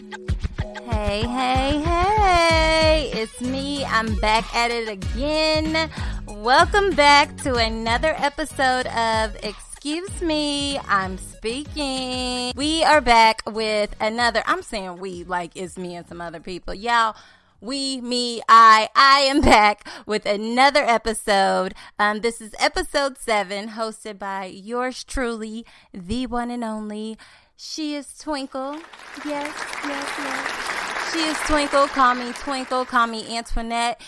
Hey, hey, hey, it's me. I'm back at it again. Welcome back to another episode of Excuse Me, I'm Speaking. We are back with another, I'm saying we like it's me and some other people. Y'all, we, me, I am back with another episode. This is episode 7, hosted by yours truly, the one and only SheIsTwinkle. Yes. SheIsTwinkle. Call me Twinkle. Call me Antoinette.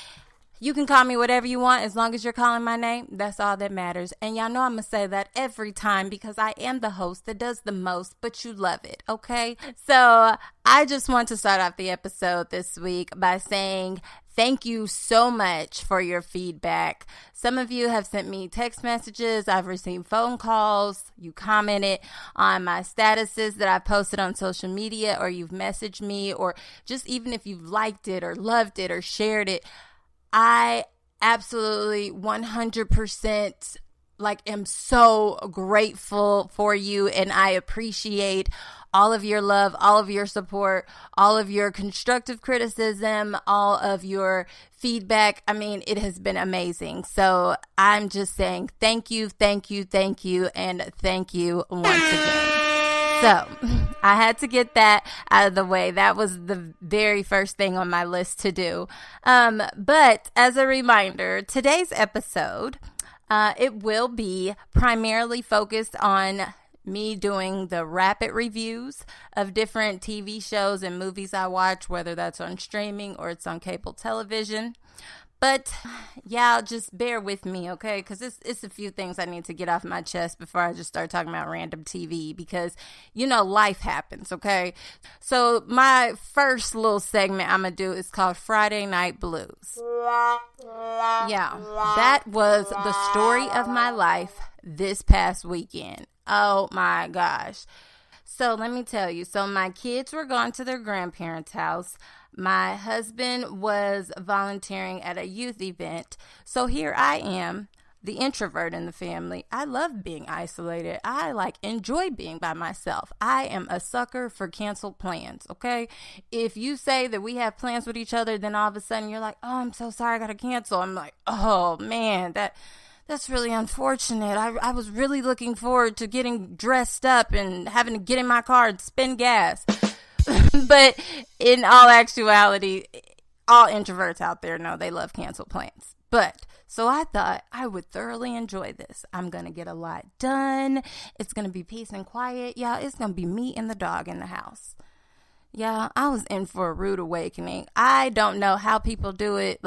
You can call me whatever you want as long as you're calling my name. That's all that matters. And y'all know I'm going to say that every time because I am the host that does the most, but you love it, okay? So I just want to start off the episode this week by saying thank you so much for your feedback. Some of you have sent me text messages. I've received phone calls. You commented on my statuses that I posted on social media, or you've messaged me, or just even if you've liked it or loved it or shared it. I absolutely 100% am so grateful for you, and I appreciate all of your love, all of your support, all of your constructive criticism, all of your feedback. I mean, it has been amazing. So I'm just saying thank you, and thank you once again. So I had to get that out of the way. That was the very first thing on my list to do. But as a reminder, today's episode, it will be primarily focused on me doing the rapid reviews of different TV shows and movies I watch, whether that's on streaming or it's on cable television. But yeah, just bear with me, okay? Because it's a few things I need to get off my chest before I just start talking about random TV because, life happens, okay? So my first little segment I'm going to do is called Friday Night Blues. Yeah, that was the story of my life this past weekend. Oh my gosh. So let me tell you. So my kids were gone to their grandparents' house. My husband was volunteering at a youth event. So here I am, the introvert in the family. I love being isolated. I enjoy being by myself. I am a sucker for canceled plans, okay? If you say that we have plans with each other, then all of a sudden you're like, oh, I'm so sorry, I got to cancel. I'm like, oh man, that's really unfortunate. I was really looking forward to getting dressed up and having to get in my car and spend gas. But in all actuality, all introverts out there know they love canceled plans. But so I thought I would thoroughly enjoy this. I'm going to get a lot done. It's going to be peace and quiet. Yeah, it's going to be me and the dog in the house. Yeah, I was in for a rude awakening. I don't know how people do it,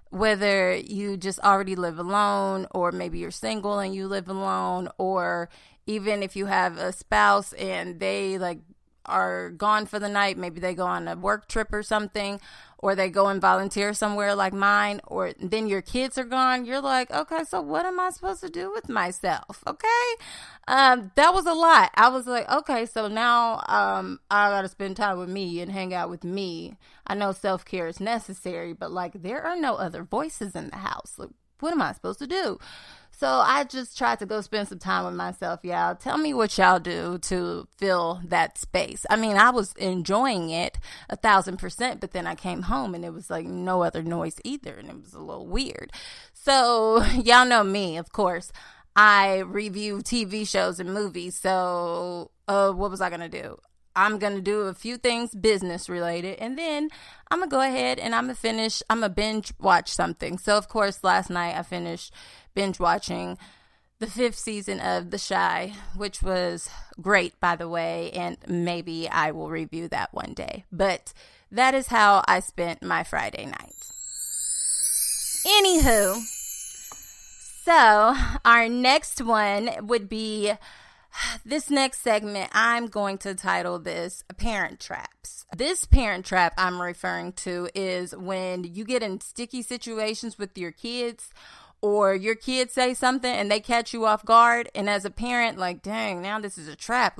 whether you just already live alone, or maybe you're single and you live alone, or even if you have a spouse and they are gone for the night, maybe they go on a work trip or something, or they go and volunteer somewhere like mine, or then your kids are gone. You're like, okay, so what am I supposed to do with myself? Okay. That was a lot. I was like, okay, so now, I gotta spend time with me and hang out with me. I know self-care is necessary, but there are no other voices in the house. What am I supposed to do? So I just tried to go spend some time with myself, y'all. Tell me what y'all do to fill that space. I mean, I was enjoying it 1,000%, but then I came home and it was no other noise either, and it was a little weird. So y'all know me, of course. I review TV shows and movies. So what was I going to do? I'm going to do a few things business related, and then I'm going to go ahead and I'm going to binge watch something. So, of course, last night I finished binge watching the 5th season of The Chi, which was great, by the way, and maybe I will review that one day. But that is how I spent my Friday night. Anywho, so our next one would be this next segment. I'm going to title this Parent Traps. This parent trap I'm referring to is when you get in sticky situations with your kids, or your kids say something and they catch you off guard. And as a parent, dang, now this is a trap.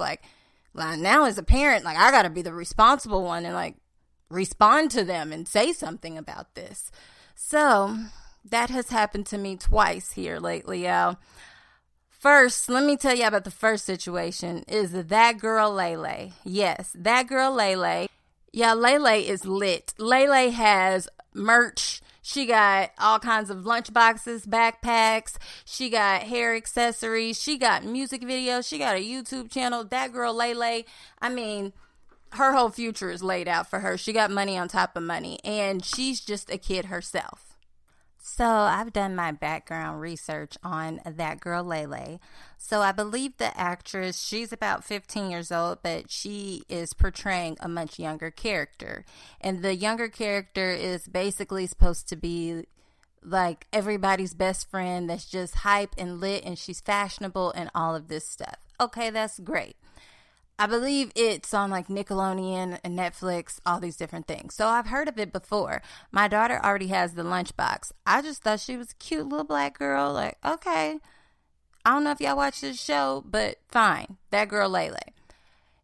Now as a parent, I got to be the responsible one and respond to them and say something about this. So that has happened to me twice here lately, y'all. First, let me tell you about the first situation is that girl Lele. Yes, that girl Lele. Yeah, Lele is lit. Lele has merch. She got all kinds of lunchboxes, backpacks. She got hair accessories. She got music videos. She got a YouTube channel. That girl, Lele, I mean, her whole future is laid out for her. She got money on top of money, and she's just a kid herself. So I've done my background research on that girl Lele. So I believe the actress, she's about 15 years old, but she is portraying a much younger character. And the younger character is basically supposed to be like everybody's best friend that's just hype and lit, and she's fashionable and all of this stuff. Okay, that's great. I believe it's on like Nickelodeon and Netflix, all these different things. So I've heard of it before. My daughter already has the lunchbox. I just thought she was a cute little black girl. Like, okay, I don't know if y'all watch this show, but fine. That girl Lele.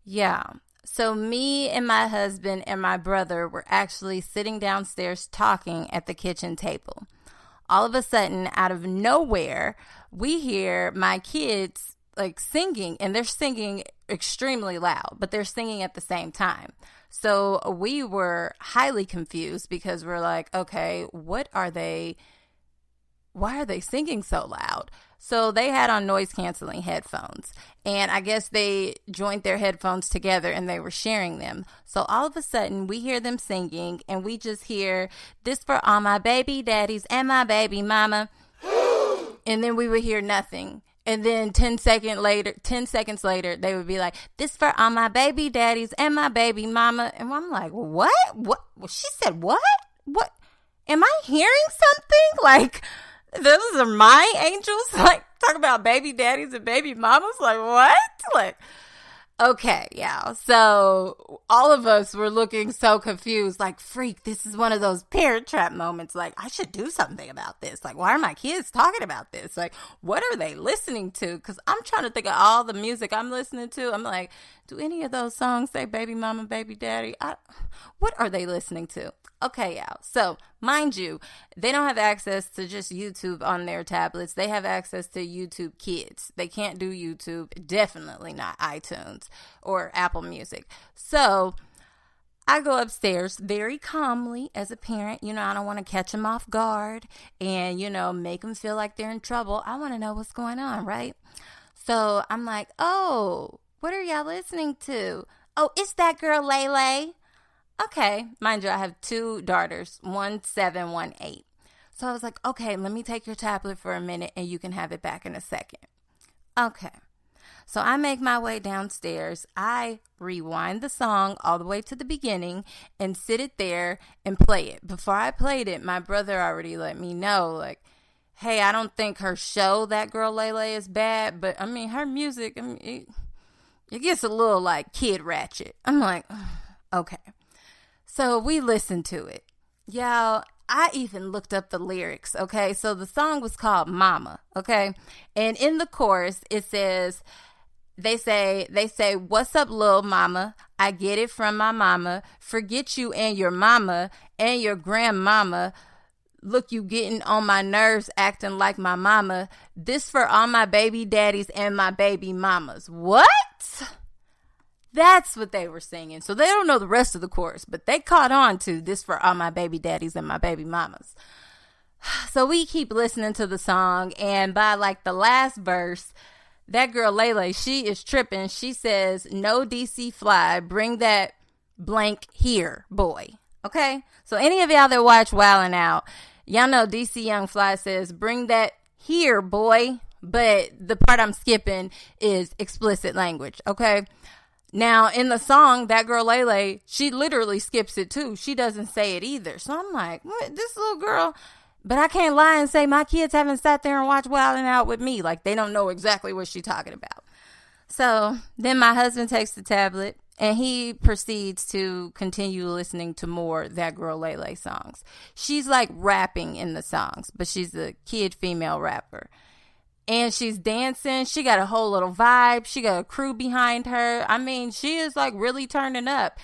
Yeah. So me and my husband and my brother were actually sitting downstairs talking at the kitchen table. All of a sudden, out of nowhere, we hear my kids like singing, and they're singing extremely loud, but they're singing at the same time. So we were highly confused because we're like, okay, why are they singing so loud? So they had on noise canceling headphones, and I guess they joined their headphones together and they were sharing them. So all of a sudden we hear them singing, and we just hear, "This for all my baby daddies and my baby mama." And then we would hear nothing. And then 10 seconds later, they would be like, "This for all my baby daddies and my baby mama." And I'm like, what? What? She said what? What? Am I hearing something? Like, those are my angels? Like, talk about baby daddies and baby mamas? Like, what? Like, okay, yeah. So all of us were looking so confused, like, freak, this is one of those parent trap moments. Like, I should do something about this. Like, why are my kids talking about this? Like, what are they listening to? Because I'm trying to think of all the music I'm listening to. I'm like, do any of those songs say baby mama, baby daddy? What are they listening to? Okay, yeah. So, mind you, they don't have access to just YouTube on their tablets. They have access to YouTube Kids. They can't do YouTube, definitely not iTunes or Apple Music. So, I go upstairs very calmly as a parent. You know, I don't want to catch them off guard and, you know, make them feel like they're in trouble. I want to know what's going on, right? So, I'm like, oh, what are y'all listening to? Oh, it's that girl Lele. Okay, mind you, I have two daughters, 1 7, 1 8. So I was like, okay, let me take your tablet for a minute and you can have it back in a second. Okay, so I make my way downstairs. I rewind the song all the way to the beginning and sit it there and play it. Before I played it, my brother already let me know, like, hey, I don't think her show, That Girl Lele, is bad, but I mean, her music, I mean, it gets a little like kid ratchet. I'm like, okay. So we listened to it. Y'all, I even looked up the lyrics, okay? So the song was called Mama, okay? And in the chorus, it says, they say, "What's up, little mama? I get it from my mama. Forget you and your mama and your grandmama. Look, you getting on my nerves, acting like my mama. This for all my baby daddies and my baby mamas." What? That's what they were singing. So they don't know the rest of the chorus, but they caught on to "This for all my baby daddies and my baby mamas." So we keep listening to the song, and by like the last verse, that girl Lele, she is tripping. She says, "No DC fly, bring that blank here, boy." Okay? So any of y'all that watch Wildin' Out, y'all know DC Young Fly says, "Bring that here, boy." But the part I'm skipping is explicit language, okay? Now, in the song, that girl Lele, she literally skips it too. She doesn't say it either. So I'm like, this little girl. But I can't lie and say my kids haven't sat there and watched Wildin' Out with me. Like, they don't know exactly what she's talking about. So then my husband takes the tablet and he proceeds to continue listening to more That Girl Lele songs. She's like rapping in the songs, but she's a kid female rapper. And she's dancing. She got a whole little vibe. She got a crew behind her. I mean, she is like really turning up.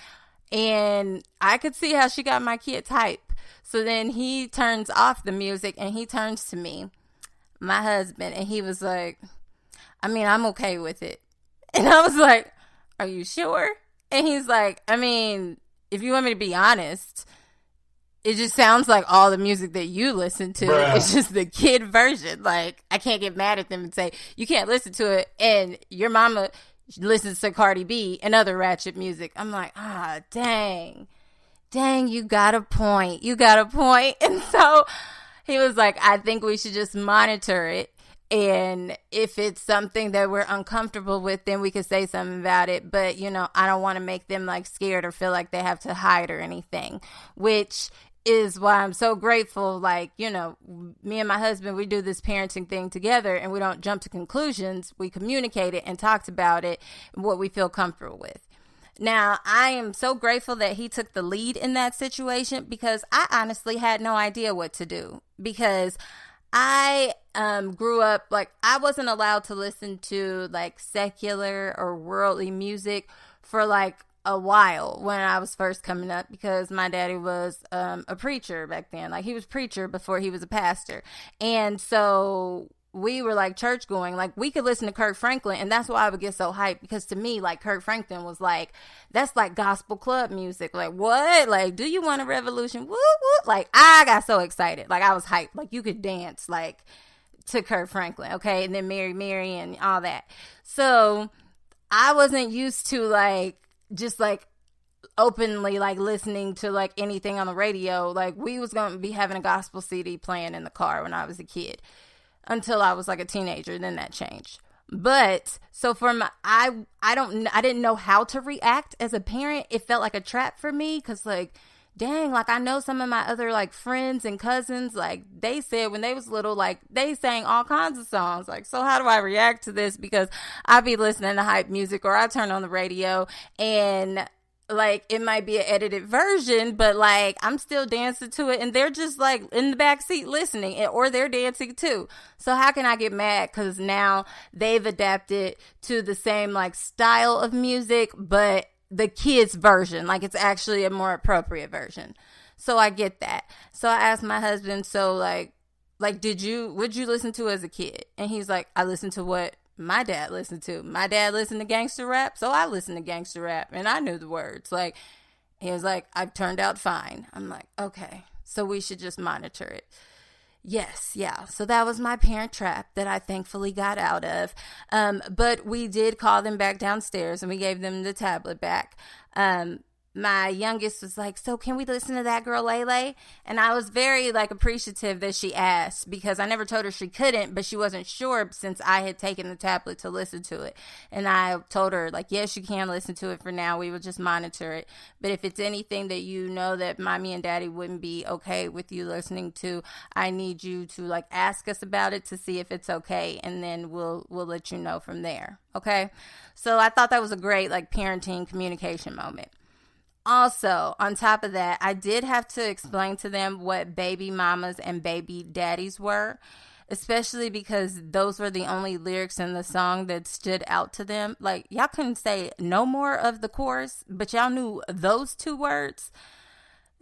And I could see how she got my kids hype. So then he turns off the music and he turns to me, my husband, and he was like, I mean, I'm okay with it. And I was like, are you sure? And he's like, I mean, if you want me to be honest, it just sounds like all the music that you listen to. Bruh. It's just the kid version. Like, I can't get mad at them and say, you can't listen to it, and your mama listens to Cardi B and other ratchet music. I'm like, dang, you got a point. And so he was like, I think we should just monitor it. And if it's something that we're uncomfortable with, then we could say something about it. But, I don't want to make them like scared or feel like they have to hide or anything, which is why I'm so grateful. Like, me and my husband, we do this parenting thing together, and we don't jump to conclusions. We communicate it and talked about it and what we feel comfortable with. Now, I am so grateful that he took the lead in that situation, because I honestly had no idea what to do, because I grew up, like, I wasn't allowed to listen to like secular or worldly music for like a while when I was first coming up, because my daddy was a preacher back then. Like, he was preacher before he was a pastor. And so we were like church going, like we could listen to Kirk Franklin, and that's why I would get so hyped, because to me, like, Kirk Franklin was like, that's like gospel club music. Like, what? Like, do you want a revolution? Woo woo. Like, I got so excited. Like, I was hyped. Like, you could dance like to Kirk Franklin, okay? And then Mary and all that. So I wasn't used to like just like openly like listening to like anything on the radio. Like, we was gonna be having a gospel CD playing in the car when I was a kid, until I was like a teenager. Then that changed. But so for my, I didn't know how to react as a parent. It felt like a trap for me, because like, dang, like, I know some of my other like friends and cousins, like, they said when they was little, like, they sang all kinds of songs. Like, so how do I react to this? Because I be listening to hype music, or I turn on the radio and like, it might be an edited version, but like, I'm still dancing to it, and they're just like in the back seat listening, or they're dancing too. So how can I get mad? Because now they've adapted to the same like style of music, but the kids version, like, it's actually a more appropriate version. So I get that. So I asked my husband, so like, what'd you listen to as a kid? And he's like, I listened to what my dad listened to. My dad listened to gangster rap, so I listened to gangster rap, and I knew the words. Like, he was like, I've turned out fine. I'm like, okay, so we should just monitor it. Yes, yeah. So that was my parent trap that I thankfully got out of. But we did call them back downstairs, and we gave them the tablet back. My youngest was like, so can we listen to that girl Lele? And I was very like appreciative that she asked, because I never told her she couldn't, but she wasn't sure since I had taken the tablet to listen to it. And I told her, like, yes, you can listen to it for now. We will just monitor it. But if it's anything that you know that mommy and daddy wouldn't be okay with you listening to, I need you to like ask us about it to see if it's okay. And then we'll let you know from there. Okay. So I thought that was a great like parenting communication moment. Also, on top of that, I did have to explain to them what baby mamas and baby daddies were, especially because those were the only lyrics in the song that stood out to them. Like, y'all couldn't say no more of the chorus, but y'all knew those two words.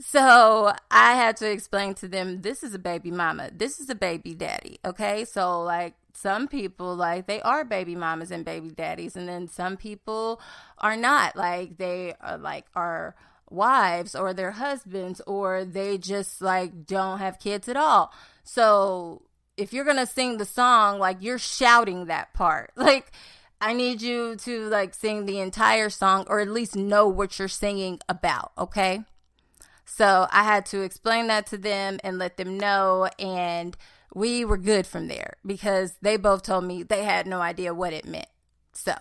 So I had to explain to them, this is a baby mama, this is a baby daddy, okay? So, like, some people, like, they are baby mamas and baby daddies, and then some people are not. Like, they are, like, are wives, or their husbands, or they just, like, don't have kids at all. So if you're gonna sing the song, like, you're shouting that part. Like, I need you to, like, sing the entire song, or at least know what you're singing about, okay? So I had to explain that to them and let them know, and we were good from there, because they both told me they had no idea what it meant. So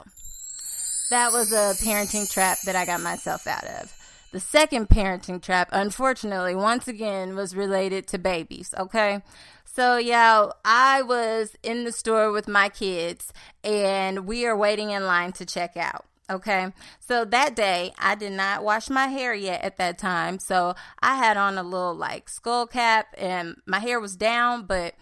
that was a parenting trap that I got myself out of. The second parenting trap, unfortunately, once again, was related to babies, okay? So, yeah, I was in the store with my kids, and we are waiting in line to check out. Okay, so that day I did not wash my hair yet at that time. So I had on a little like skull cap, and my hair was down, but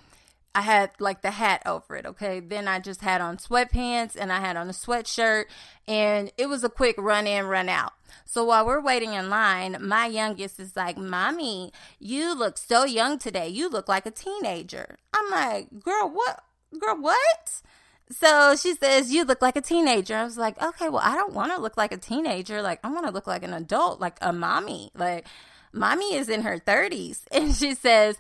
I had like the hat over it. Okay, then I just had on sweatpants, and I had on a sweatshirt, and it was a quick run in, run out. So while we're waiting in line, my youngest is like, Mommy, you look so young today. You look like a teenager. I'm like, girl, what? So she says, you look like a teenager. I was like, okay, well, I don't want to look like a teenager. Like, I want to look like an adult, like a mommy. Like, mommy is in her 30s. And she says,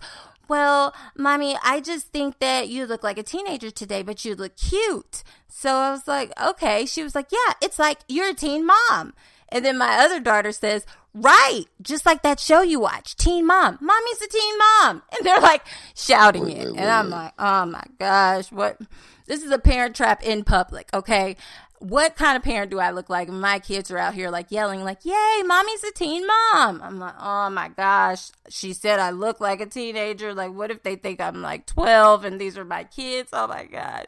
well, mommy, I just think that you look like a teenager today, but you look cute. So I was like, okay. She was like, yeah, it's like you're a teen mom. And then my other daughter says, right, just like that show you watch, Teen Mom. Mommy's a teen mom. And they're like shouting it. And I'm like, oh my gosh, what? This is a parent trap in public, okay? What kind of parent do I look like? My kids are out here like yelling like, yay, mommy's a teen mom. I'm like, oh my gosh. She said I look like a teenager. Like, what if they think I'm like 12 and these are my kids? Oh my gosh.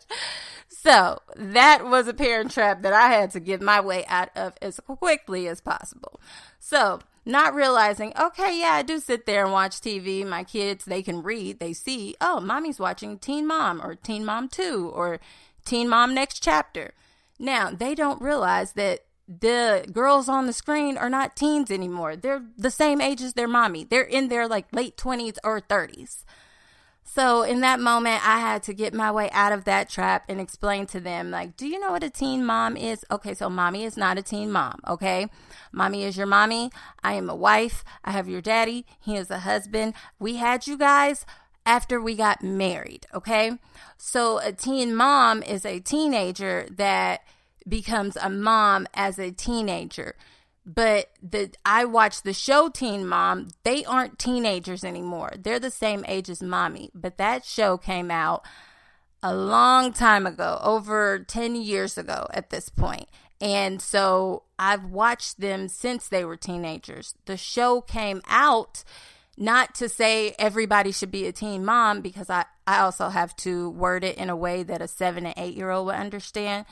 So that was a parent trap that I had to get my way out of as quickly as possible. So not realizing, okay, yeah, I do sit there and watch TV. My kids, they can read. They see, oh, mommy's watching Teen Mom or Teen Mom 2 or Teen Mom Next Chapter. Now, they don't realize that the girls on the screen are not teens anymore. They're the same age as their mommy. They're in their like late 20s or 30s. So in that moment, I had to get my way out of that trap and explain to them, like, do you know what a teen mom is? Okay, so mommy is not a teen mom, okay? Mommy is your mommy. I am a wife. I have your daddy. He is a husband. We had you guys after we got married, okay? So a teen mom is a teenager that becomes a mom as a teenager. But I watched the show Teen Mom. They aren't teenagers anymore. They're the same age as mommy. But that show came out a long time ago, over 10 years ago at this point. And so I've watched them since they were teenagers. The show came out not to say everybody should be a teen mom, because I also have to word it in a way that a 7 and 8 year old would understand.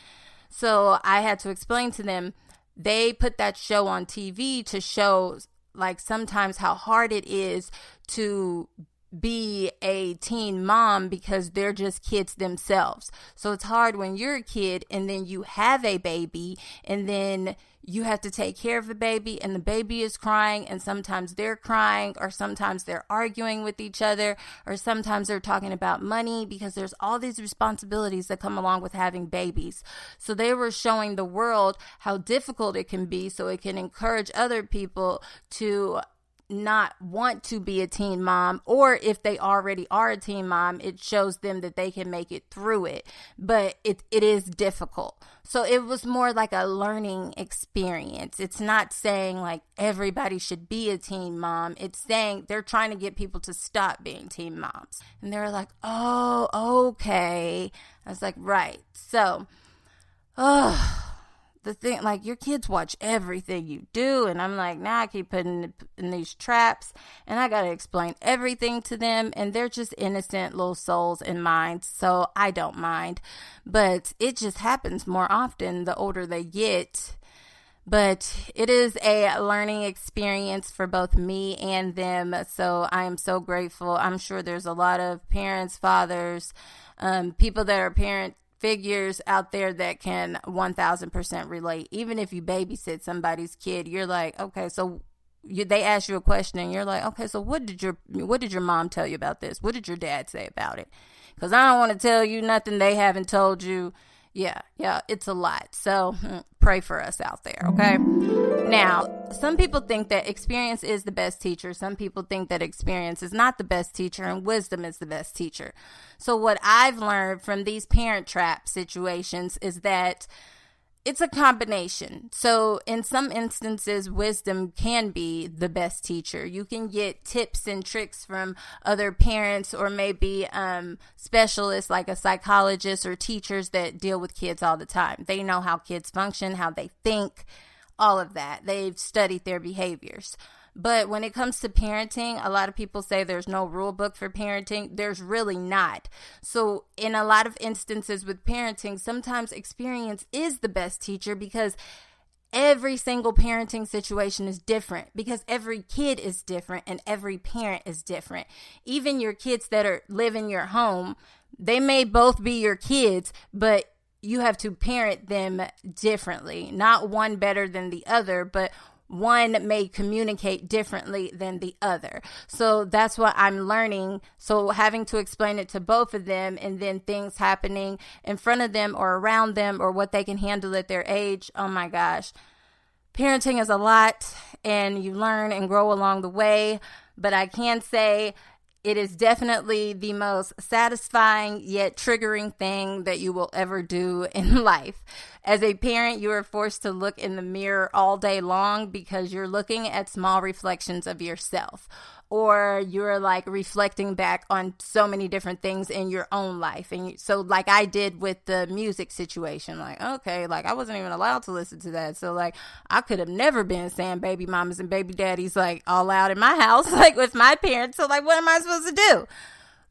So I had to explain to them, they put that show on TV to show like sometimes how hard it is to be a teen mom because they're just kids themselves. So it's hard when you're a kid and then you have a baby and then you have to take care of the baby and the baby is crying and sometimes they're crying or sometimes they're arguing with each other or sometimes they're talking about money because there's all these responsibilities that come along with having babies. So they were showing the world how difficult it can be so it can encourage other people to not want to be a teen mom, or if they already are a teen mom, it shows them that they can make it through it, but it is difficult. So it was more like a learning experience. It's not saying like everybody should be a teen mom. It's saying they're trying to get people to stop being teen moms. And they're like, oh, okay. I was like, right. So, the thing, like, your kids watch everything you do, and I'm like, now I keep putting in these traps, and I gotta explain everything to them, and they're just innocent little souls and minds, so I don't mind, but it just happens more often the older they get. But it is a learning experience for both me and them, so I am so grateful. I'm sure there's a lot of parents, fathers, people that are parent figures out there that can 1000% relate. Even if you babysit somebody's kid, you're like, okay, so they ask you a question and you're like, okay, so what did your mom tell you about this? What did your dad say about it? Because I don't want to tell you nothing they haven't told you. Yeah, it's a lot. So pray for us out there, okay? Now, some people think that experience is the best teacher. Some people think that experience is not the best teacher and wisdom is the best teacher. So what I've learned from these parent trap situations is that it's a combination. So in some instances, wisdom can be the best teacher. You can get tips and tricks from other parents or maybe specialists like a psychologist or teachers that deal with kids all the time. They know how kids function, how they think, all of that. They've studied their behaviors. But when it comes to parenting, a lot of people say there's no rule book for parenting. There's really not. So in a lot of instances with parenting, sometimes experience is the best teacher because every single parenting situation is different because every kid is different and every parent is different. Even your kids that live in your home, they may both be your kids, but you have to parent them differently. Not one better than the other, but one may communicate differently than the other. So that's what I'm learning. So having to explain it to both of them, and then things happening in front of them or around them, or what they can handle at their age. Oh my gosh. Parenting is a lot, and you learn and grow along the way. But I can say it is definitely the most satisfying yet triggering thing that you will ever do in life. As a parent, you are forced to look in the mirror all day long because you're looking at small reflections of yourself, or you're like reflecting back on so many different things in your own life. And so like I did with the music situation, like, okay, like I wasn't even allowed to listen to that. So like I could have never been saying baby mamas and baby daddies like all out in my house, like with my parents. So like, what am I supposed to do?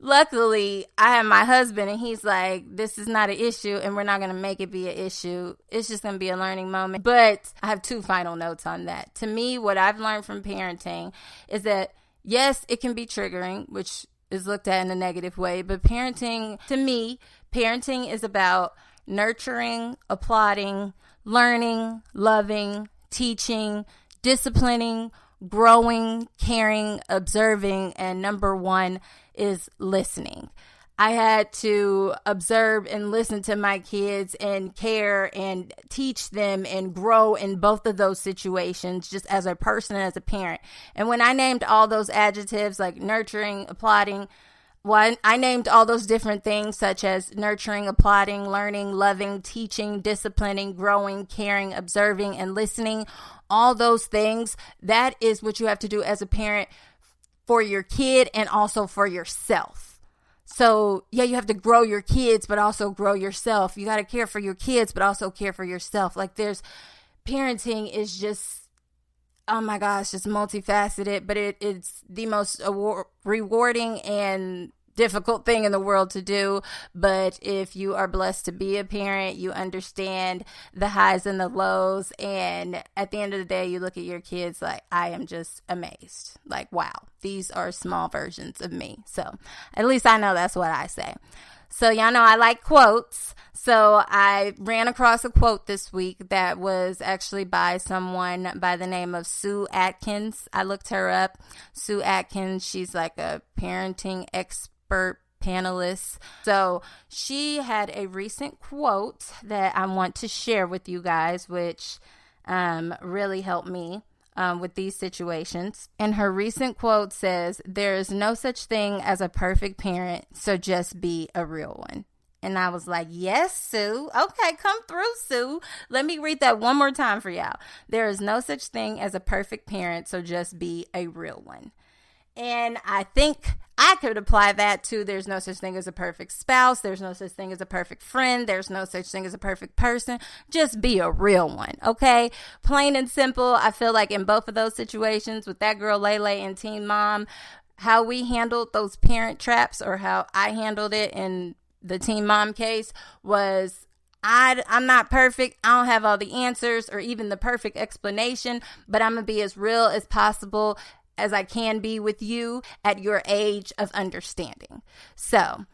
Luckily, I have my husband, and he's like, this is not an issue, and we're not going to make it be an issue. It's just going to be a learning moment. But I have 2 final notes on that. To me, what I've learned from parenting is that, yes, it can be triggering, which is looked at in a negative way. But parenting, to me, parenting is about nurturing, applauding, learning, loving, teaching, disciplining, growing, caring, observing, and number 1 is listening. I had to observe and listen to my kids and care and teach them and grow in both of those situations, just as a person and as a parent. And when I named all those adjectives like nurturing, applauding, I named all those different things such as nurturing, applauding, learning, loving, teaching, disciplining, growing, caring, observing, and listening. All those things, that is what you have to do as a parent for your kid and also for yourself. So yeah, you have to grow your kids, but also grow yourself. You got to care for your kids, but also care for yourself. Like parenting is just, oh my gosh, it's multifaceted, but it's the most rewarding and difficult thing in the world to do. But if you are blessed to be a parent, you understand the highs and the lows. And at the end of the day, you look at your kids like, I am just amazed. Like, wow, these are small versions of me. So at least I know that's what I say. So y'all know I like quotes. So I ran across a quote this week that was actually by someone by the name of Sue Atkins. I looked her up. Sue Atkins, she's like a parenting expert panelist. So she had a recent quote that I want to share with you guys, which really helped me with these situations. And her recent quote says, "There is no such thing as a perfect parent, so just be a real one." And I was like, yes, Sue. Okay, come through, Sue. Let me read that one more time for y'all. There is no such thing as a perfect parent, so just be a real one. And I think I could apply that to there's no such thing as a perfect spouse. There's no such thing as a perfect friend. There's no such thing as a perfect person. Just be a real one, okay? Plain and simple. I feel like in both of those situations with that girl Lele and Teen Mom, how we handled those parent traps, or how I handled it in the Teen Mom case, was I'm not perfect. I don't have all the answers or even the perfect explanation, but I'm going to be as real as possible as I can be with you at your age of understanding. So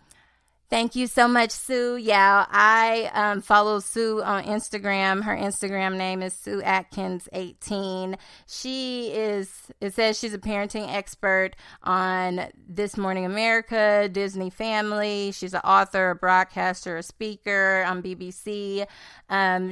thank you so much, Sue. Yeah, I follow Sue on Instagram. Her Instagram name is Sue Atkins 18. It says she's a parenting expert on This Morning America, Disney Family. She's an author, a broadcaster, a speaker on BBC.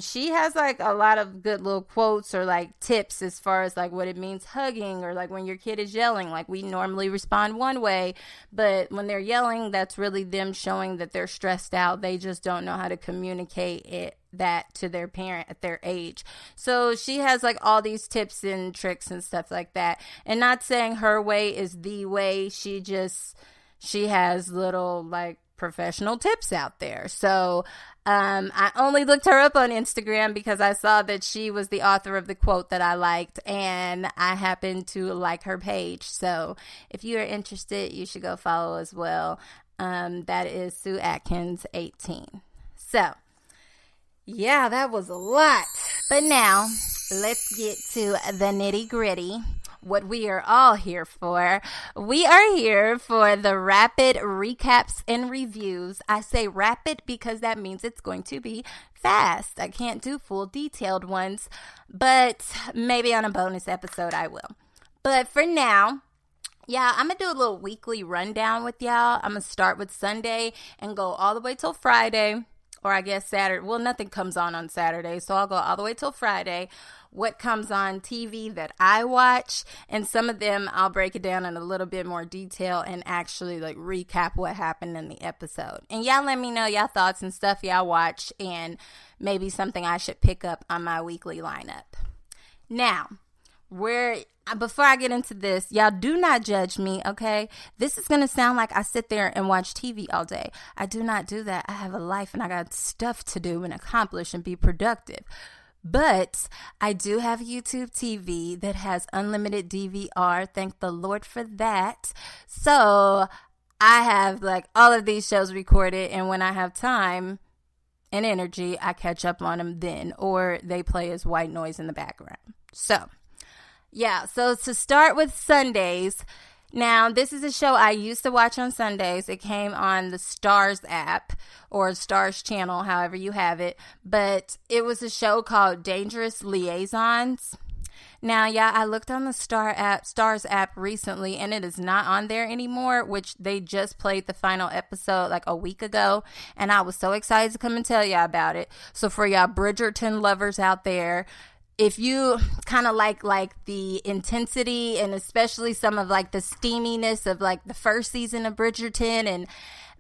She has like a lot of good little quotes or like tips as far as like what it means hugging, or like when your kid is yelling. Like we normally respond one way, but when they're yelling, that's really them showing that they're stressed out. They just don't know how to communicate that to their parent at their age. So she has like all these tips and tricks and stuff like that. And not saying her way is the way. She has little like professional tips out there. So I only looked her up on Instagram because I saw that she was the author of the quote that I liked, and I happened to like her page. So if you are interested, you should go follow as well. That is Sue Atkins 18. So yeah, that was a lot. But now let's get to the nitty gritty. what we are all here for. We are here for the rapid recaps and reviews. I say rapid because that means it's going to be fast. I can't do full detailed ones, but maybe on a bonus episode I will. But for now, yeah, I'm going to do a little weekly rundown with y'all. I'm going to start with Sunday and go all the way till Friday, or I guess Saturday. Well, nothing comes on Saturday, so I'll go all the way till Friday. What comes on TV that I watch, and some of them I'll break it down in a little bit more detail and actually like recap what happened in the episode. And y'all let me know y'all thoughts and stuff y'all watch, and maybe something I should pick up on my weekly lineup. Now, before I get into this, y'all do not judge me, okay? This is going to sound like I sit there and watch TV all day. I do not do that. I have a life and I got stuff to do and accomplish and be productive. But I do have YouTube TV that has unlimited DVR. Thank the Lord for that. So I have like all of these shows recorded, and when I have time and energy, I catch up on them then, or they play as white noise in the background. So to start with Sundays. Now, this is a show I used to watch on Sundays. It came on the Stars app or Stars channel, however you have it. But it was a show called Dangerous Liaisons. Now, I looked on the Stars app recently, and it is not on there anymore, which they just played the final episode like a week ago. And I was so excited to come and tell y'all about it. So for y'all Bridgerton lovers out there, if you kind of like the intensity and especially some of like the steaminess of like the first season of Bridgerton, and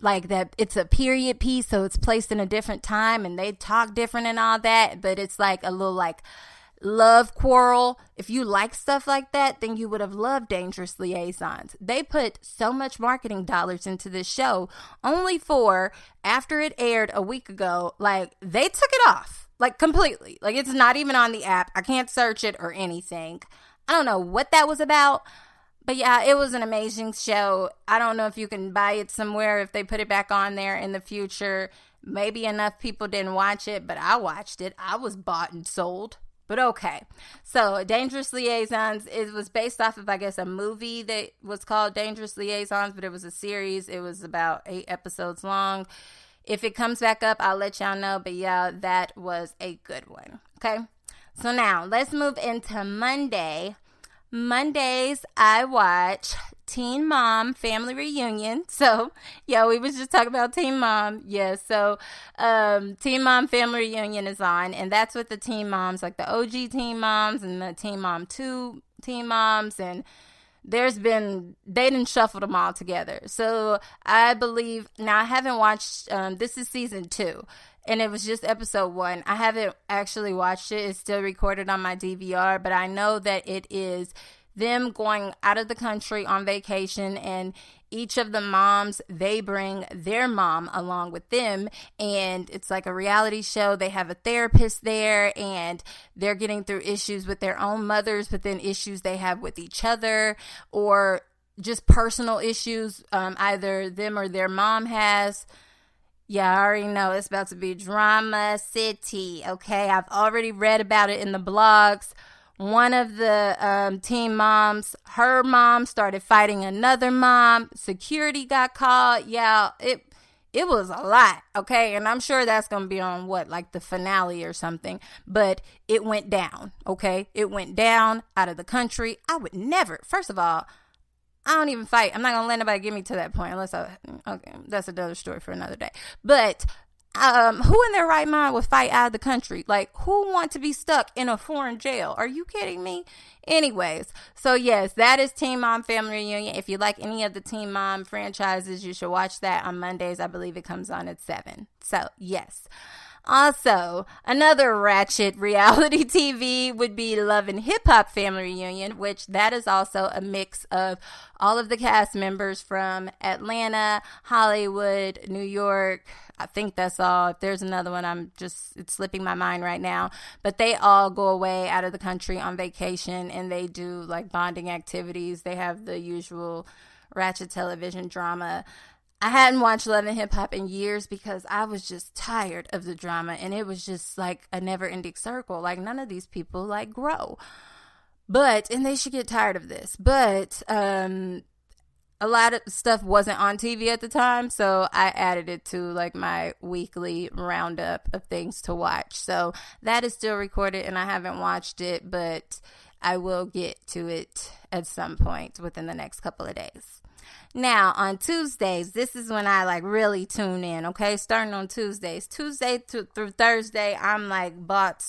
like that it's a period piece, so it's placed in a different time and they talk different and all that, but it's like a little like love quarrel. If you like stuff like that, then you would have loved Dangerous Liaisons. They put so much marketing dollars into this show, only for after it aired a week ago, like they took it off. Like completely. Like it's not even on the app. I can't search it or anything. I don't know what that was about. But yeah, it was an amazing show. I don't know if you can buy it somewhere, if they put it back on there in the future. Maybe enough people didn't watch it, but I watched it. I was bought and sold. But okay. So Dangerous Liaisons, it was based off of, I guess, a movie that was called Dangerous Liaisons, but it was a series. It was about 8 episodes long. If it comes back up, I'll let y'all know. But yeah, that was a good one. Okay. So now let's move into Monday. Mondays, I watch Teen Mom Family Reunion. So yeah, we was just talking about Teen Mom. Yeah. So, Teen Mom Family Reunion is on, and that's with the Teen Moms, like the OG Teen Moms and the Teen Mom 2 Teen Moms, and they didn't shuffle them all together. So I believe, now I haven't watched, this is season 2, and it was just episode 1. I haven't actually watched it. It's still recorded on my DVR, but I know that it is them going out of the country on vacation, and each of the moms, they bring their mom along with them, and it's like a reality show. They have a therapist there, and they're getting through issues with their own mothers, but then issues they have with each other, or just personal issues either them or their mom has. Yeah, I already know it's about to be drama city, okay? I've already read about it in the blogs. One of the teen moms, her mom started fighting another mom. Security got called. Yeah, it was a lot, okay? And I'm sure that's going to be on like the finale or something. But it went down, okay? It went down out of the country. I would never, first of all, I don't even fight. I'm not going to let nobody get me to that point okay, that's another story for another day. But who in their right mind would fight out of the country? Like, who want to be stuck in a foreign jail? Are you kidding me? Anyways, so yes, that is Teen Mom Family Reunion. If you like any of the Teen Mom franchises, you should watch that on Mondays. I believe it comes on at 7. So yes. Also, another ratchet reality TV would be Love and Hip Hop Family Reunion, which that is also a mix of all of the cast members from Atlanta, Hollywood, New York. I think that's all. If there's another one, it's slipping my mind right now. But they all go away out of the country on vacation, and they do like bonding activities. They have the usual ratchet television drama. I hadn't watched Love and Hip Hop in years because I was just tired of the drama, and it was just like a never ending circle. Like none of these people like grow. and they should get tired of this, but a lot of stuff wasn't on TV at the time, so I added it to like my weekly roundup of things to watch. So that is still recorded and I haven't watched it, but I will get to it at some point within the next couple of days. Now, on Tuesdays, this is when I like really tune in, okay? Starting on Tuesdays. Tuesday through Thursday, I'm like bought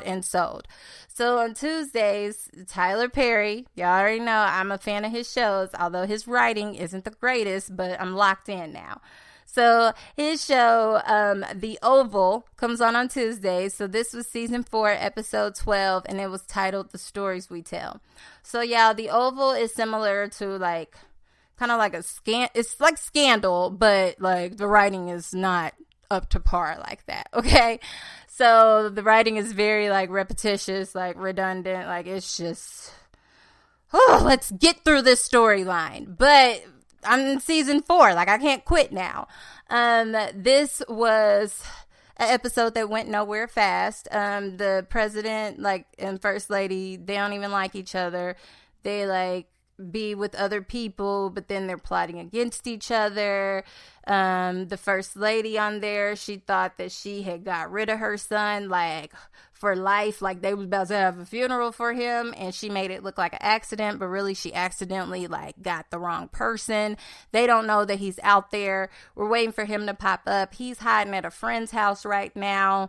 and sold. So on Tuesdays, Tyler Perry, y'all already know I'm a fan of his shows, although his writing isn't the greatest, but I'm locked in now. So his show, The Oval, comes on Tuesdays. So this was season 4, episode 12, and it was titled The Stories We Tell. So yeah, The Oval is similar to like, kind of like it's like Scandal, but like the writing is not up to par like that, okay? So the writing is very like repetitious, like redundant, like it's just, let's get through this storyline. But I'm in season 4, like I can't quit now. This was an episode that went nowhere fast. The president, like, and first lady, they don't even like each other. They like be with other people, but then they're plotting against each other. The first lady on there, she thought that she had got rid of her son, like, for life, like they was about to have a funeral for him, and she made it look like an accident, but really she accidentally like got the wrong person. They don't know that he's out there. We're waiting for him to pop up. He's hiding at a friend's house right now.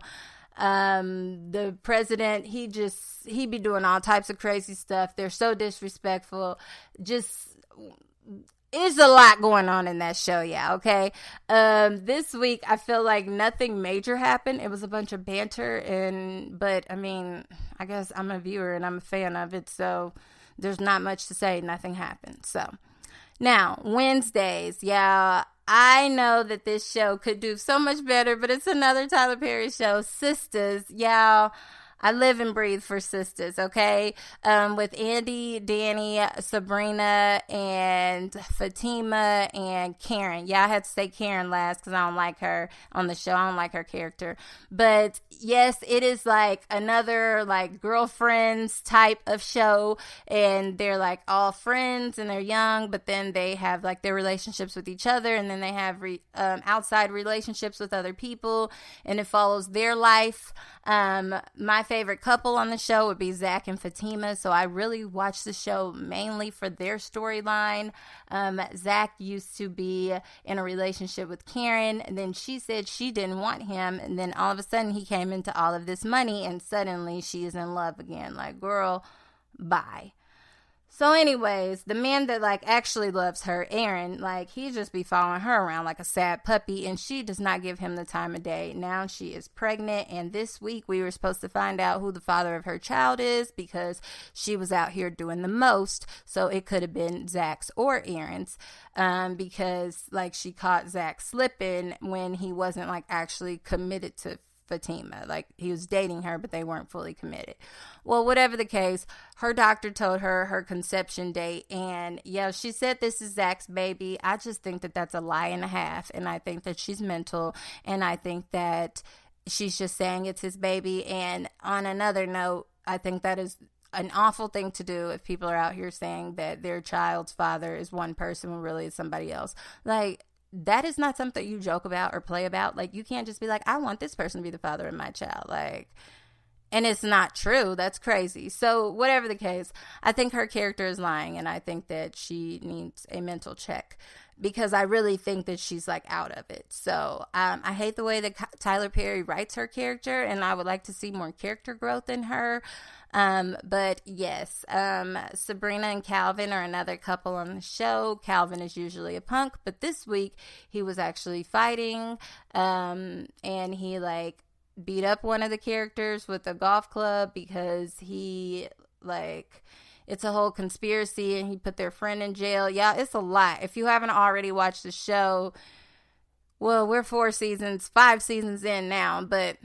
The president, he be doing all types of crazy stuff. They're so disrespectful. There's a lot going on in that show, yeah, okay? This week, I feel like nothing major happened. It was a bunch of banter, but I mean, I guess I'm a viewer and I'm a fan of it, so there's not much to say. Nothing happened, so. Now, Wednesdays, yeah, I know that this show could do so much better, but it's another Tyler Perry show, Sisters. Y'all, I live and breathe for Sisters, okay? With Andy, Danny, Sabrina, and Fatima, and Karen. Yeah, I had to say Karen last because I don't like her on the show. I don't like her character. But yes, it is like another like girlfriends type of show, and they're like all friends and they're young, but then they have like their relationships with each other, and then they have outside relationships with other people, and it follows their life. My favorite couple on the show would be Zach and Fatima, so I really watch the show mainly for their storyline. Zach used to be in a relationship with Karen, and then she said she didn't want him, and then all of a sudden he came into all of this money, and suddenly she is in love again. Like, girl, bye. So anyways, the man that like actually loves her, Aaron, like he just be following her around like a sad puppy, and she does not give him the time of day. Now she is pregnant, and this week we were supposed to find out who the father of her child is because she was out here doing the most. So it could have been Zach's or Aaron's, because like she caught Zach slipping when he wasn't like actually committed to Fatima. Like he was dating her, but they weren't fully committed. Well, whatever the case, her doctor told her conception date, and yeah, she said this is Zach's baby. I just think that that's a lie and a half, and I think that she's mental, and I think that she's just saying it's his baby. And on another note, I think that is an awful thing to do if people are out here saying that their child's father is one person when really it's somebody else. Like, that is not something you joke about or play about. Like, you can't just be like, I want this person to be the father of my child. Like, and it's not true. That's crazy. So whatever the case, I think her character is lying, and I think that she needs a mental check because I really think that she's like out of it. So I hate the way that Tyler Perry writes her character, and I would like to see more character growth in her. But yes, Sabrina and Calvin are another couple on the show. Calvin is usually a punk, but this week he was actually fighting, and he like beat up one of the characters with a golf club because he like, it's a whole conspiracy, and he put their friend in jail. Yeah, it's a lot. If you haven't already watched the show, well, we're 5 seasons in now, but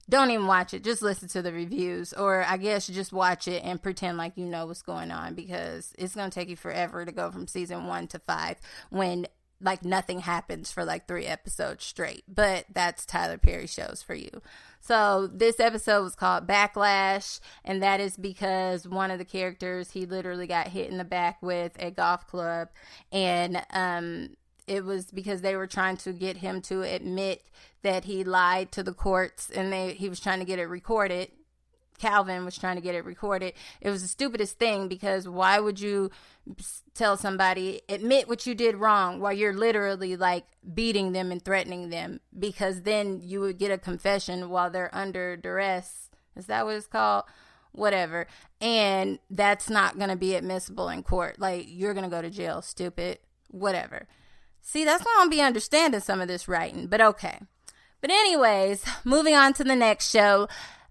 don't even watch it. Just listen to the reviews, or I guess just watch it and pretend like you know what's going on, because it's going to take you forever to go from season 1 to 5 when like nothing happens for like 3 episodes straight. But that's Tyler Perry shows for you. So this episode was called Backlash, and that is because one of the characters, he literally got hit in the back with a golf club, and it was because they were trying to get him to admit that he lied to the courts, and he was trying to get it recorded. Calvin was trying to get it recorded. It was the stupidest thing, because why would you tell somebody, admit what you did wrong, while you're literally like beating them and threatening them? Because then you would get a confession while they're under duress. Is that what it's called? Whatever. And that's not going to be admissible in court. Like, you're going to go to jail, stupid. Whatever. See, that's why I don't be understanding some of this writing, but okay. But anyways, moving on to the next show.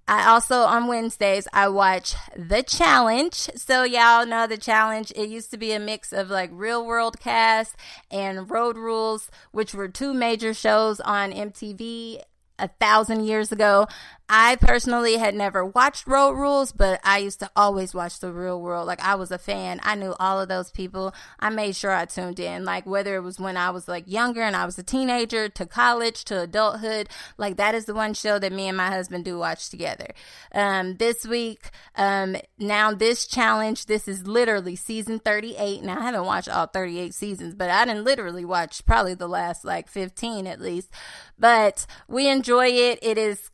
I also, on Wednesdays, I watch The Challenge. So y'all know The Challenge. It used to be a mix of like Real World Cast and Road Rules, which were 2 major shows on MTV 1,000 years ago. I personally had never watched Road Rules, but I used to always watch The Real World. Like, I was a fan. I knew all of those people. I made sure I tuned in. Like, whether it was when I was like younger and I was a teenager, to college, to adulthood, like that is the one show that me and my husband do watch together. This week, now this challenge, this is literally season 38. Now, I haven't watched all 38 seasons, but I didn't literally watch probably the last like 15 at least. But we enjoy it. It is,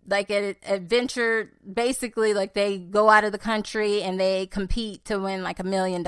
like an adventure. Basically, like they go out of the country and they compete to win like $1 million.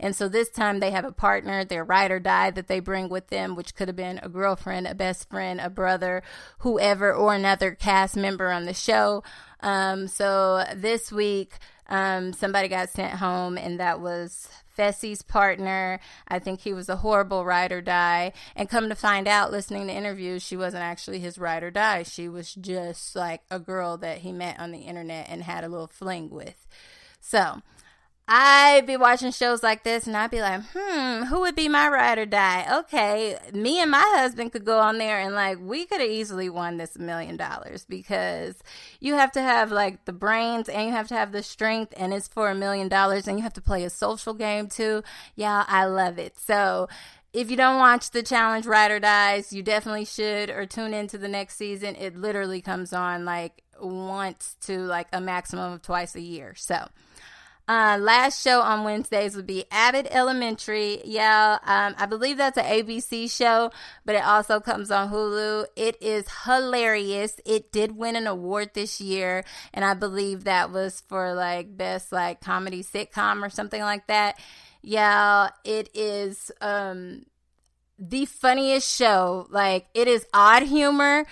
And so this time they have a partner, their ride or die, that they bring with them, which could have been a girlfriend, a best friend, a brother, whoever, or another cast member on the show. So this week, somebody got sent home, and that was Fessy's partner. I think he was a horrible ride or die. And come to find out, listening to interviews, she wasn't actually his ride or die. She was just like a girl that he met on the internet and had a little fling with. So I'd be watching shows like this, and I'd be like, who would be my ride or die? Okay, me and my husband could go on there, and like we could have easily won this $1 million, because you have to have like the brains, and you have to have the strength, and it's for $1 million, and you have to play a social game too. Yeah, I love it. So if you don't watch The Challenge Ride or Dies, you definitely should, or tune into the next season. It literally comes on like once to like a maximum of twice a year. So last show on Wednesdays would be Abbott Elementary. Yeah, I believe that's an ABC show, but it also comes on Hulu. It is hilarious. It did win an award this year, and I believe that was for like best like comedy sitcom or something like that. Yeah, it is the funniest show. Like, it is odd humor,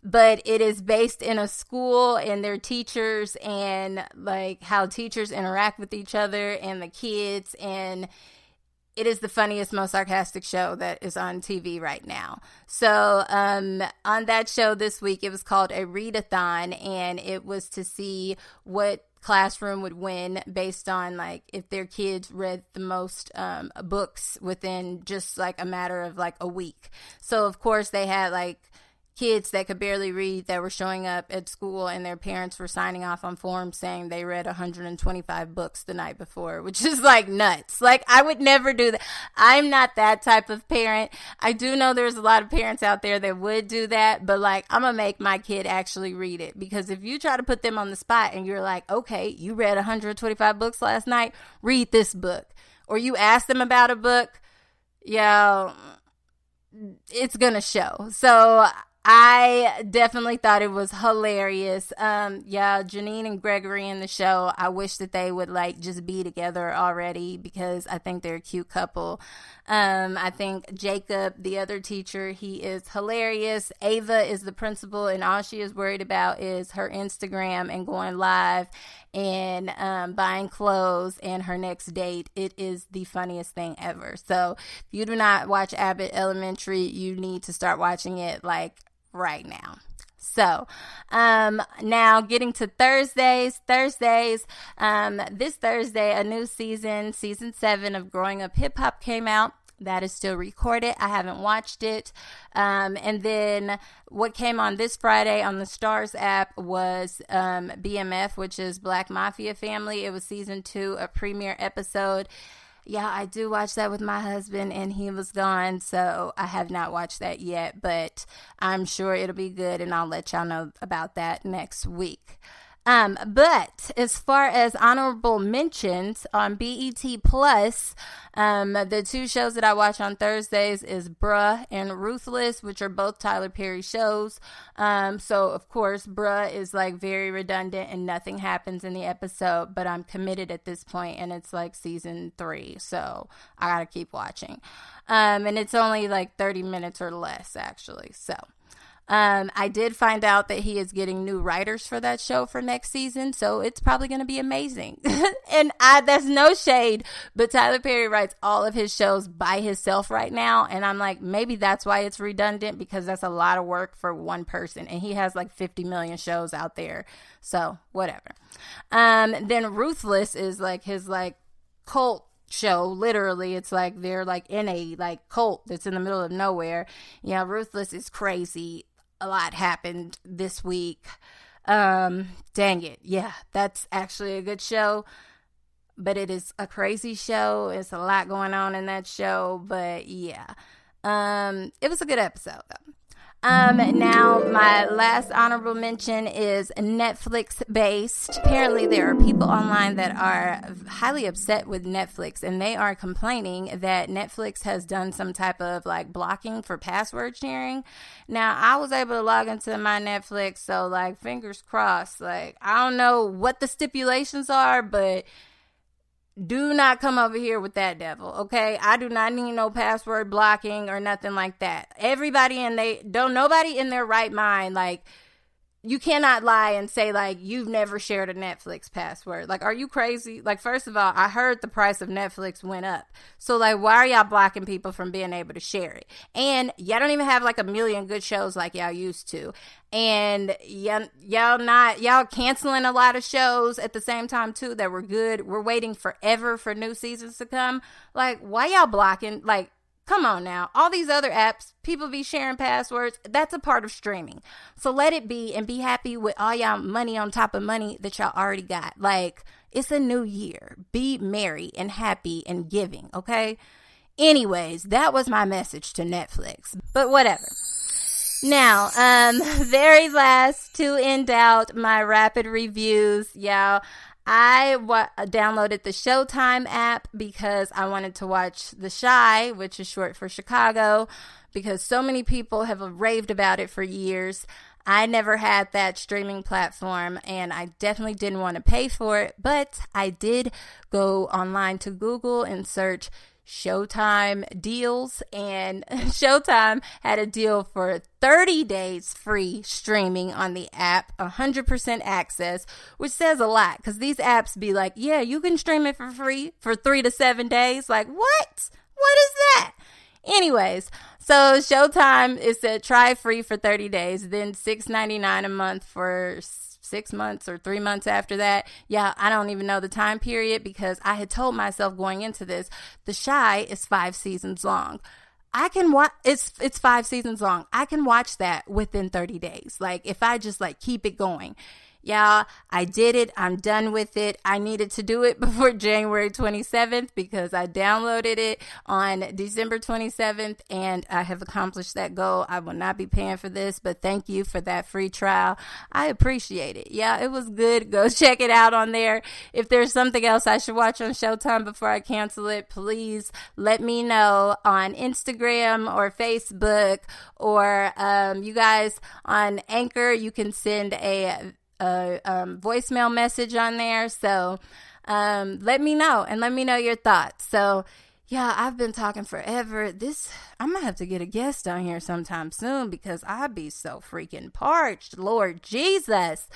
but it is based in a school and their teachers, and like how teachers interact with each other and the kids, and it is the funniest, most sarcastic show that is on TV right now. So on that show this week, it was called a readathon, and it was to see what classroom would win based on like if their kids read the most books within just like a matter of like a week. So of course they had like kids that could barely read that were showing up at school, and their parents were signing off on forms saying they read 125 books the night before, which is like nuts. Like, I would never do that. I'm not that type of parent. I do know there's a lot of parents out there that would do that, but like, I'm gonna make my kid actually read it, because if you try to put them on the spot and you're like, okay, you read 125 books last night, read this book, or you ask them about a book, yeah, it's gonna show. So I definitely thought it was hilarious. Yeah, Janine and Gregory in the show, I wish that they would like just be together already, because I think they're a cute couple. I think Jacob, the other teacher, he is hilarious. Ava is the principal, and all she is worried about is her Instagram and going live and buying clothes and her next date. It is the funniest thing ever. So if you do not watch Abbott Elementary, you need to start watching it like right now. So now getting to Thursdays, this Thursday, a new season 7 of Growing Up Hip Hop came out. That is still recorded. I haven't watched it. And then what came on this Friday on the Stars app was BMF, which is Black Mafia Family. It was season 2, a premiere episode. Yeah, I do watch that with my husband, and he was gone, so I have not watched that yet, but I'm sure it'll be good, and I'll let y'all know about that next week. But as far as honorable mentions on BET Plus, the two shows that I watch on Thursdays is Bruh and Ruthless, which are both Tyler Perry shows. So of course, Bruh is like very redundant and nothing happens in the episode, but I'm committed at this point, and it's like season 3, so I gotta keep watching. And it's only like 30 minutes or less, actually, so. I did find out that he is getting new writers for that show for next season, so it's probably going to be amazing. And that's no shade, but Tyler Perry writes all of his shows by himself right now, and I'm like, maybe that's why it's redundant, because that's a lot of work for one person, and he has like 50 million shows out there, so whatever. Then Ruthless is like his like cult show. Literally, it's like they're like in a like cult that's in the middle of nowhere. Yeah, Ruthless is crazy. A lot happened this week. Dang it. Yeah, that's actually a good show, but it is a crazy show. It's a lot going on in that show, but yeah. It was a good episode though. Now my last honorable mention is Netflix based. Apparently there are people online that are highly upset with Netflix, and they are complaining that Netflix has done some type of like blocking for password sharing. Now I was able to log into my Netflix, so like fingers crossed. Like I don't know what the stipulations are, but do not come over here with that devil, okay? I do not need no password blocking or nothing like that. Nobody in their right mind, like, you cannot lie and say, like, you've never shared a Netflix password. Like, are you crazy? Like, first of all, I heard the price of Netflix went up. So, like, why are y'all blocking people from being able to share it? And y'all don't even have, like, a million good shows like y'all used to. And y'all canceling a lot of shows at the same time, too, that were good. We're waiting forever for new seasons to come. Like, why y'all blocking? Like, come on now. All these other apps, people be sharing passwords. That's a part of streaming. So let it be, and be happy with all y'all money on top of money that y'all already got. Like, it's a new year. Be merry and happy and giving, okay? Anyways, that was my message to Netflix. But whatever. Now, very last, to end out my rapid reviews, y'all. I downloaded the Showtime app because I wanted to watch The Chi, which is short for Chicago, because so many people have raved about it for years. I never had that streaming platform, and I definitely didn't want to pay for it, but I did go online to Google and search Showtime deals, and Showtime had a deal for 30 days free streaming on the app, 100% access, which says a lot, because these apps be like, yeah, you can stream it for free for 3 to 7 days. Like, what? What is that? Anyways, so Showtime, it said try free for 30 days, then $6.99 a month for 6 months or 3 months after that. Yeah, I don't even know the time period, because I had told myself going into this, The Chi is 5 seasons long. I can watch, it's 5 seasons long. I can watch that within 30 days. Like, if I just like keep it going. Yeah, I did it. I'm done with it. I needed to do it before January 27th because I downloaded it on December 27th, and I have accomplished that goal. I will not be paying for this, but thank you for that free trial. I appreciate it. Yeah, it was good. Go check it out on there. If there's something else I should watch on Showtime before I cancel it, please let me know on Instagram or Facebook, or you guys on Anchor. You can send a voicemail message on there. So let me know, and let me know your thoughts. So yeah, I've been talking forever. I'm gonna have to get a guest on here sometime soon, because I be so freaking parched, Lord Jesus.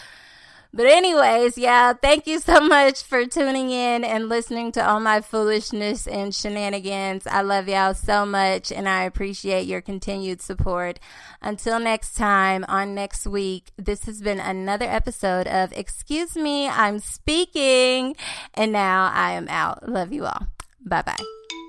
But anyways, yeah, thank you so much for tuning in and listening to all my foolishness and shenanigans. I love y'all so much, and I appreciate your continued support. Until next time, on next week, this has been another episode of Excuse Me, I'm Speaking, and now I am out. Love you all. Bye-bye.